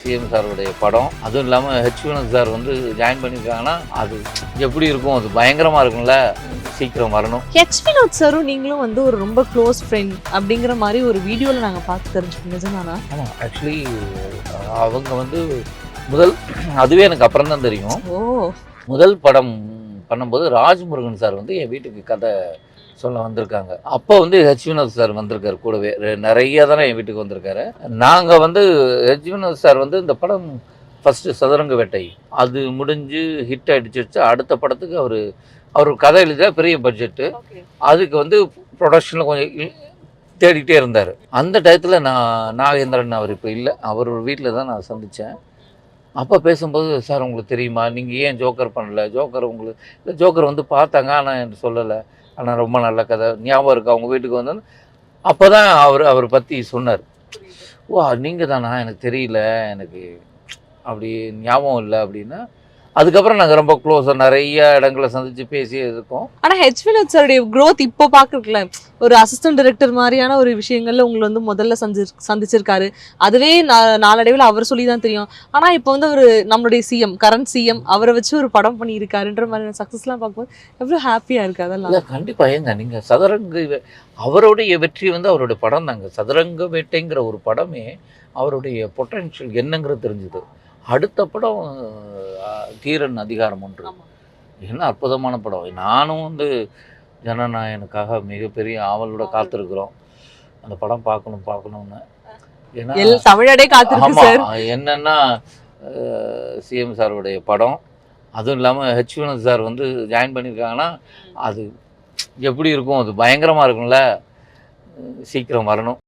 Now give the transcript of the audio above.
CM சாருடைய படம், அதுவும் இல்லாமல் ஹெச்.வினோத் சார் வந்து ஜாயின் பண்ணியிருக்காங்கன்னா அது எப்படி இருக்கும், அது பயங்கரமாக இருக்கும்ல, சீக்கிரம் வரணும். ஹெச்.வினோத் சாரும் நீங்களும் வந்து ஒரு ரொம்ப க்ளோஸ் ஃப்ரெண்ட் அப்படிங்கிற மாதிரி ஒரு வீடியோவில் நாங்கள் பார்த்து தெரிஞ்சுக்கணும், நிஜமானா? ஆமாம், ஆக்சுவலி அவங்க வந்து அதுவே எனக்கு அப்புறம் தான் தெரியும். முதல் படம் பண்ணும்போது ராஜ்முருகன் சார் வந்து என் வீட்டுக்கு கதை சொல்ல வந்திருக்காங்க. அப்போ வந்து ஹெச்.வினோத் சார் வந்திருக்காரு, கூடவே நிறைய தானே என் வீட்டுக்கு வந்திருக்காரு. நாங்கள் வந்து ஹெச்.வினோத் சார் வந்து இந்த படம் ஃபஸ்ட்டு சதுரங்க வேட்டை அது முடிஞ்சு ஹிட் ஆகிடுச்சு. அடுத்த படத்துக்கு அவர் கதை எழுத பெரிய பட்ஜெட்டு, அதுக்கு வந்து ப்ரொடக்ஷனில் கொஞ்சம் தேடிக்கிட்டே இருந்தார். அந்த டயத்தில் நாகேந்திரன் அவர் இப்போ இல்லை, அவர் வீட்டில் தான் நான் சந்தித்தேன். அப்போ பேசும்போது, சார் உங்களுக்கு தெரியுமா, நீங்கள் ஏன் ஜோக்கர் பண்ணல, ஜோக்கர் வந்து பார்த்தாங்க ஆனால் எனக்கு சொல்லலை, ஆனால் ரொம்ப நல்ல கதை ஞாபகம் இருக்குது அவங்க வீட்டுக்கு வந்தோன்னு. அப்போ தான் அவர் பற்றி சொன்னார். ஓ நீங்கள் தானா, எனக்கு தெரியல, எனக்கு அப்படி ஞாபகம் இல்லை அப்படின்னா. அதுக்கப்புறம் நாங்கள் ரொம்ப க்ளோஸாக நிறைய இடங்களை சந்தித்து பேசி இருக்கோம். ஆனால் ஹெச்.வினோத் சாருடைய க்ரோத் இப்போ பார்க்கல, ஒரு அசிஸ்டன்ட் டைரக்டர் மாதிரியான ஒரு விஷயங்கள்ல உங்களை வந்து முதல்ல சந்திச்சிருக்காரு. அதுவே நாளடைவில் அவர் சொல்லி தான் தெரியும். ஆனால் இப்போ வந்து அவர் நம்மளுடைய சிஎம், கரண்ட் சிஎம், அவரை வச்சு ஒரு படம் பண்ணியிருக்காருன்ற மாதிரியான சக்ஸஸ்லாம் பார்க்கும்போது எவ்வளோ ஹாப்பியாக இருக்குது. அதெல்லாம் கண்டிப்பாக ஏங்க, நீங்கள் அவருடைய வெற்றி வந்து அவருடைய படம் தாங்க. சதுரங்க வேட்டைங்கிற ஒரு படமே அவருடைய பொட்டன்ஷியல் என்னங்கிறது தெரிஞ்சுது. அடுத்த படம் தீரன் அதிகாரம் ஒன்று, என்ன அற்புதமான படம். நானும் வந்து ஜனநாயகனுக்காக மிகப்பெரிய ஆவலோட காத்திருக்கிறோம் அந்த படம் பார்க்கணும்னு. ஏன்னா தமிழடே காத்திருக்கு சார். என்னன்னா சிஎம் சாருடைய படம், அதுவும் இல்லாமல் ஹெச்.வினோத் சார் வந்து ஜாயின் பண்ணியிருக்காங்கன்னா அது எப்படி இருக்கும், அது பயங்கரமாக இருக்கும்ல, சீக்கிரம் வரணும்.